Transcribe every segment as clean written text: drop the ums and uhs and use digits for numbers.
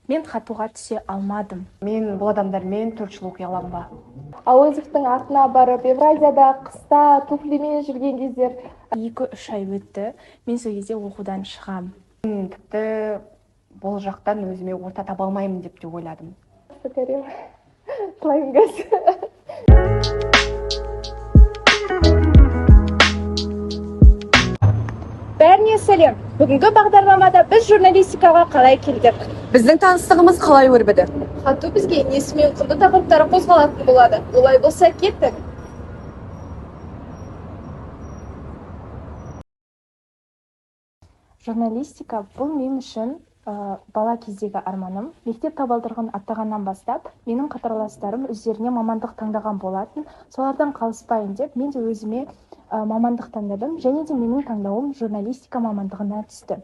Мен хатуға түсе алмадым. Мен бұл адамдармен 4 жыл оқи аламын ба? Әуезовтің артына барып, Евразияда қыста туфлимен жүрген кездер. 2-3 ай өтті, мен сол кезде оқудан шығам. Тіпті бұл жақтан өзіме орта таба алмаймын деп те ойладым. Бәріне сәлем. Бүгінгі бағдарламада біз журналистикаға қалай келдік? Біздің таныстығымыз қалай өрбіді? Хату бізге несімен құнды тақырыптары қозғалатын болады. Олай болса кеттік. Журналистика бұл мен үшін бала кездегі арманым. Мектеп табалдырығын аттағаннан бастап, менің қатарластарым өздеріне мамандық таңдаған болатын. Солардан қалыспайын деп, мен де өзіме мамандық таңдадым, және де менің таңдауым журналистика мамандығына түсті.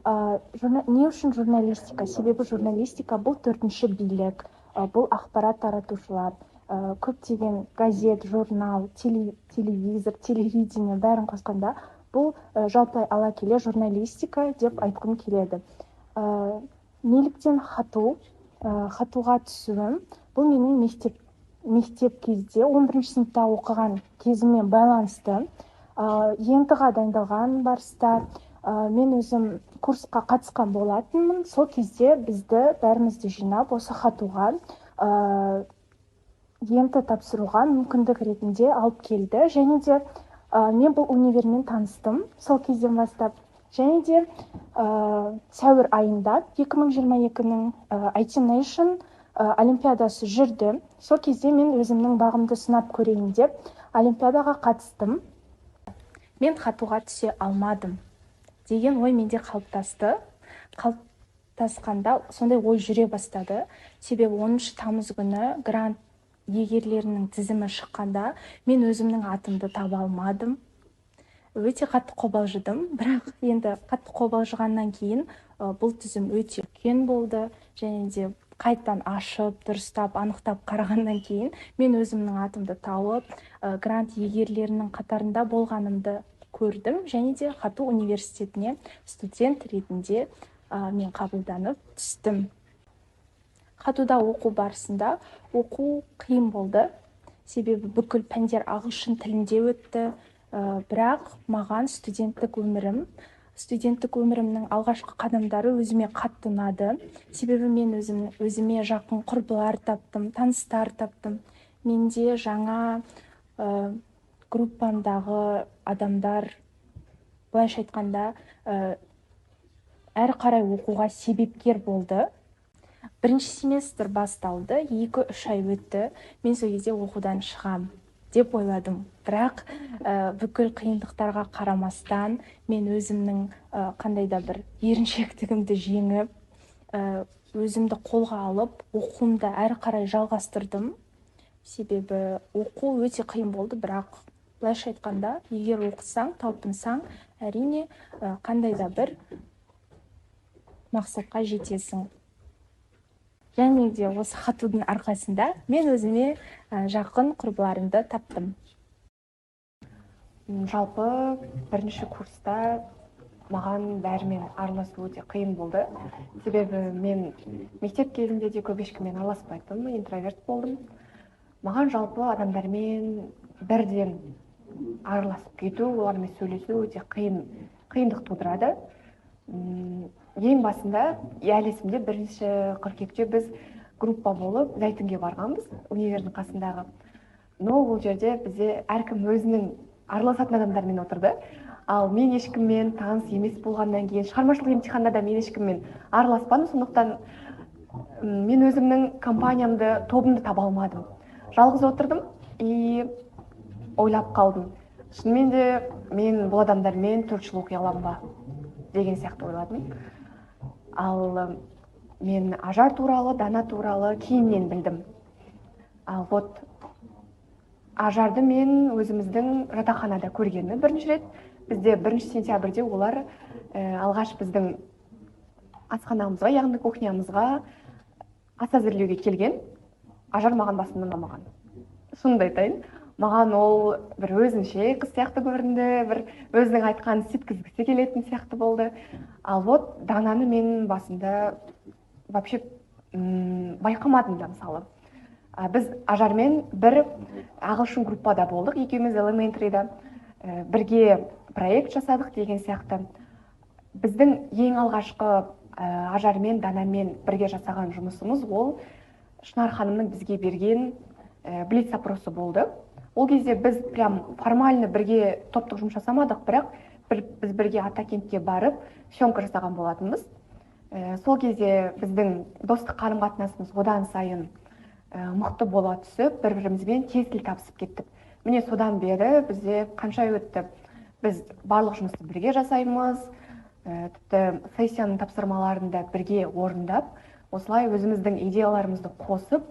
Не үшін журналистика? Себебі журналистика бұл төртінші билік, бұл ақпарат таратушылар, көптеген газет, журнал, телевизор, телевидение бәрін қосқанда бұл жалпылай ала келе журналистика деп айтқым келеді. Неліктен хатуға түсуім? Бұл менің мектеп кезде 11 сыныпта оқыған кезіммен байланысты. ЕНТ-ға дайындалған барыста мен өзім курсқа қатысқан болатынмын. Сол кезде бізді бәрімізді жинап осы хатуға ЕНТ тапсыруға мүмкіндік ретінде алып келді. Және де мен бұл универмен таныстым сол кезден бастап. Және де сәуір айында 2022-нің IT Nation олимпиадасы жүрді. Сол кезде мен өзімнің бағымды сынап көрейін деп олимпиадаға қатыстым. Мен хатуға түсе алмадым деген ой менде қалыптасты. Қалыптасқанда сондай ой жүре бастады. Себебі 10 тамыз күні грант егерлерінің тізімі шыққанда мен өзімнің атымды таба алмадым. Өте қатты қобалжыдым, бірақ енді қатты қобалжығаннан кейін бұл тізім өте үлкен болды, және де қайттан ашып, дұрыстап, анықтап қарағаннан кейін мен өзімнің атымды тауып, грант егерлерінің қатарында болғанымды көрдім, және де Хату университетіне студент ретінде мен қабылданып түстім. Хатуда оқу барысында оқу қиын болды, себебі бүкіл пәндер ағылшын тілінде өтті. Бірақ маған студенттік өмірімнің алғашқы қадамдары өзіме қатты ұнады. Себебі мен өзіме жақын құрбылар таптым, таныстар таптым. Менде жаңа группамдағы адамдар, былайша айтқанда, әрі қарай оқуға себепкер болды. Бірінші семестр басталды, 2-3 ай өтті. Мен сол кезде оқудан шығам деп ойладым. Бірақ бүкіл қиындықтарға қарамастан мен өзімнің қандай да бір еріншектігімді жеңіп, өзімді қолға алып, оқуымды әрі қарай жалғастырдым. Себебі оқу өте қиын болды, бірақ былайша айтқанда, егер оқысаң, талпынсаң, әрине қандай да бір мақсатқа жетесің. Және де осы хатудың арқасында мен өзіме жақын құрбыларымды таптым. Жалпы бірінші курста маған бәрімен араласу өте қиын болды. Себебі мен мектеп кезінде де көп ешкіммен араласпайтынмын, интроверт болдым. Маған жалпы адамдармен бірден араласып кету, олармен сөйлесу өте қиындық тудырады. Ең басында, әлі есімде, бірінші қыркүйекте біз группа болып Зәйтүнге барғанбыз, универдің қасындағы. Но бұл жерде бізде әркім өзінің араласатын адамдармен отырды. Ал мен ешкіммен таныс емес болғаннан кейін, шығармашылық емтиханда да мен ешкіммен араласпадым, сондықтан мен өзімнің компаниямды, тобымды таба алмадым. Жалғыз отырдым и ойлап қалдым. Шынымен де мен бұл адамдармен 4 жыл оқи аламын ба деген сияқты ойладым. Ал мен Ажар туралы, Дана туралы кейіннен білдім. Ал вот Ажарды мен өзіміздің жатақханада көргенмін бірінші рет. Бізде 1 сентябрьде олар алғаш біздің асханамызға, яғни кухнямызға ас әзірлеуге келген. Ажар маған басында ұнамаған. Шынымды айтайын, маған ол бір өзінше қыз сияқты көрінді, бір өзінің айтқанын істеткізгісі келетін сияқты болды. Ал вот Дананы мен басында вообще байқамадым да. Мысалы біз Ажармен бір ағылшын группада болдық, екеуміз Elementary'да бірге проект жасадық деген сияқты. Біздің ең алғашқы Ажармен, Данамен бірге жасаған жұмысымыз ол Шынар ханымның бізге берген блиц опросы болды. Ол кезде біз прям формально бірге топтық жұмыс жасамадық, бірақ біз бірге Атакентке барып съемка жасаған болатынбыз. Сол кезде біздің достық қарым-қатынасымыз одан сайын мықты бола түсіп, бір-бірімізбен тез тіл табысып кеттік. Міне содан бері бізде қанша өтті. Біз барлық жұмысты бірге жасаймыз, тіпті сессияның тапсырмаларында бірге орындап, осылай өзіміздің идеяларымызды қосып,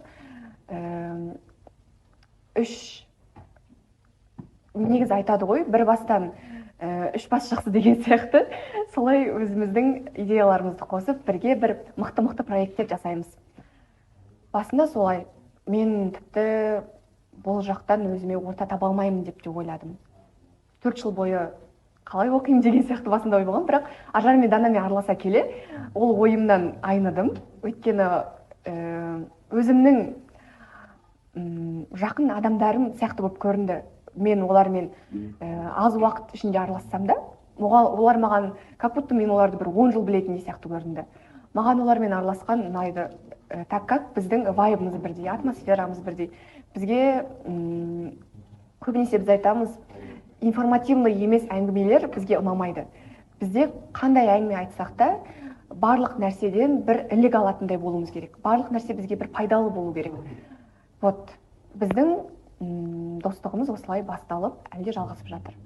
негізі айтады ғой, бір бастан үш бас жақсы деген сияқты, солай өзіміздің идеяларымызды қосып, бірге бір мықты проекттер жасаймыз. Басында солай, мен тіпті бұл жақтан өзіме орта таба алмаймын деп те ойладым. 4 жыл бойы қалай оқимын деген сияқты басында ой болған, бірақ Ажар мен Данамен араласа келе, ол ойымнан айныдым. Өйткені өзімнің жақын адамдарым сияқты болып көрінді. Мен олармен аз уақыт ішінде аралассам да, олар маған, как будто мен оларды бір 10 жыл білетіндей сияқты көрінді. Маған олармен араласқан ұнайды, так как біздің вайбымыз бірдей, атмосферамыз бірдей. Бізге көбінесе біз айтамыз, информативный емес әңгімелер бізге ұнамайды. Бізде қандай әңгіме айтсақ та, барлық нәрседен бір ілік алатындай болуымыз керек. Барлық нәрсе бізге бір пайдалы болу керек. Вот, біздің достығымыз осылай басталып, әлде жалғасып жатыр.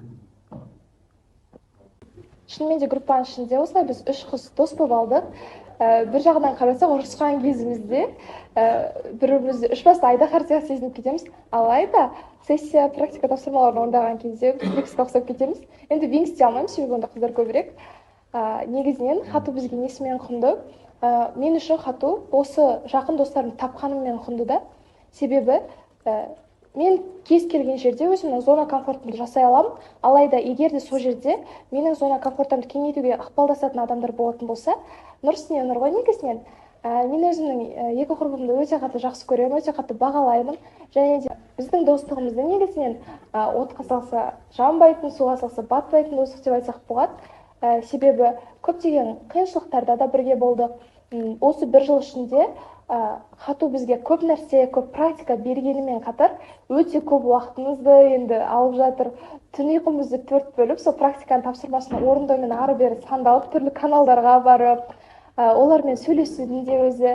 Шынымен де группаның ішінде осылай біз 3 қыз дос болып алдық. Бір жағынан қарасақ, ұрысқан кезімізде бір-бірімізді 3 басты айдаһар сияқты сезініп кетеміз. Алайда сессия, практика тапсырмаларын орындаған кезде Винкске ұқсап кетеміз. Енді Винкс дей алмаймын, себебі онда қыздар көбірек. Негізінен Хату бізге несімен құнды? Мен үшін Хату осы жақын достарымды тапқаныммен құнды да. Себебі мен кез келген жерде өзімнің зона комфортымды жасай аламын. Алайда егер де сол жерде менің зона комфортымды кеңейтуге ықпалдасатын адамдар болатын болса, Нұрсіне Нұр ғой негізінен. Мен өзімнің екі құрбымды өте қатты жақсы көремін, өте қатты бағалаймын. Және де біздің достығымызды негізінен отқа салса жанбайтын, суға салса батпайтын достық деп айтсақ болады. Себебі көптеген қиыншылықтарда да бірге болдық. Осы бір жыл ішінде Хату бізге көп нәрсе, көп практика бергенімен қатар өте көп уақытымызды енді алып жатыр. Түн ұйқымызды 4 бөліп, сол практиканың тапсырмасын орындаумен ары бері сандалып, түрлі каналдарға барып, олармен сөйлесудің де өзі,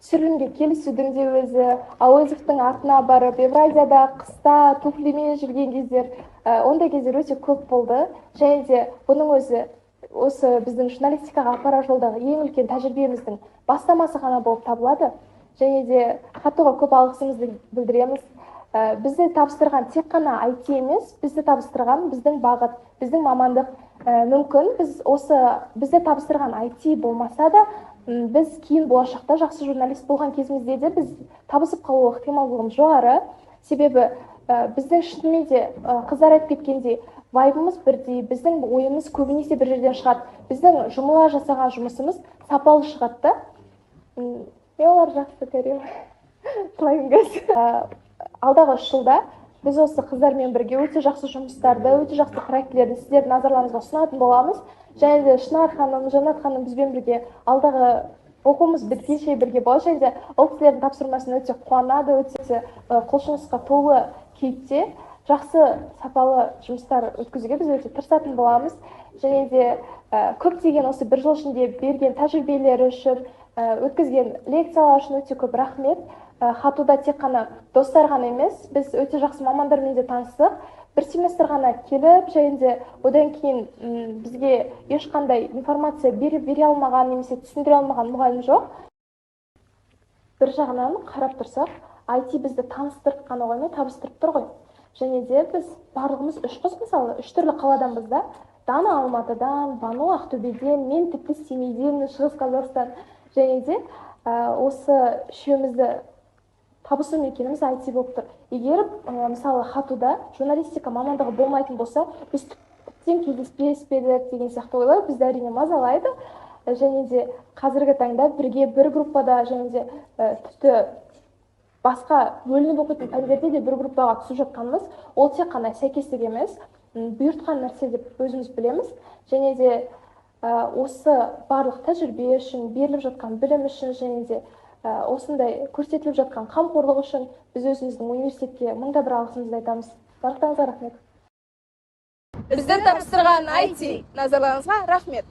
түсірілімге келісудің де өзі, Әуезовтің артына барып, Евразияда қыста туфлимен жүрген кездер, ондай кездер өте көп болды. Және де бұның өзі осы біздің журналистикаға апарар жолдағы ең үлкен тәжірибеміздің бастамасы ғана болып табылады. Және де Хатуға көп алғысымызды білдіреміз. Бізді табыстырған тек қана IT емес, бізді табыстырған біздің бағыт, біздің мамандық. Мүмкін бізді табыстырған IT болмаса да, біз кейін болашақта жақсы журналист болған кезімізде де біз табысып қалу ықтималдығымыз жоғары. Себебі біздің шынымен де қыздар айтып кеткендей, вайбымыз бірдей, біздің ойымыз көбінесе бір жерден шығады. Біздің жұмыла жасаған жұмысымыз сапалы шығады да. Мен олар жақсы көремін. Алдағы 3 жылда біз осы қыздармен бірге өте жақсы жұмыстарды, өте жақсы проектілерді сіздердің назарларыңызға ұсынатын боламыз. Және де Шынар ханым, Жанат ханым бізбен бірге алдағы оқуымыз біткенше бірге болады. Және де ол кісілердің тапсырмасын өте қуанады, өте құлшынысқа толы кейіпте жақсы сапалы жұмыстар өткізуге біз өте тырысатын боламыз. Және де көптеген осы бір жыл ішінде берген тәжірибелері үшін, өткізген лекциялар үшін өте көп рахмет. Хатуда тек қана достар ғана емес, біз өте жақсы мамандармен де таныстық. Бір семестр ғана келіп, және де одан кейін бізге ешқандай информация бере алмаған, немесе түсіндіре алмаған мұғалім жоқ. Бір жағынан қарап тұрсақ, IT бізді таныстырып қана қоймай, табыстырып тұр ғой. Және де біз барлығымыз 3 қыз, мысалы, 3 түрлі қаладанбыз да. Дана Алматыдан, Бану Ақтөбеден, мен тіпті Семейден, Шығыс Қазақстан. Және де осы үшеумізді табысу мекеніміз IT болып тұр. Егер мысалы Хатуда журналистика мамандығы болмайтын болса, біз тіптен кездеспес пе едік деген сияқты ойлау бізді әрине мазалайды. және де қазіргі таңда бірге бір группада және де тіпті басқа бөлініп оқитын пәндерде де бір группаға түсіп жатқанымыз, ол тек қана сәйкестік емес, бұйыртқан нәрсе деп өзіміз білеміз. Және де осы барлық тәжірибе үшін, беріліп жатқан білім үшін, және де осындай көрсетіліп жатқан қамқорлық үшін біз өзіміздің университетке мыңда бір алғысымызды айтамыз. Барлықтарыңызға рахмет. Біздің тапсырған IT назарларыңызға рахмет.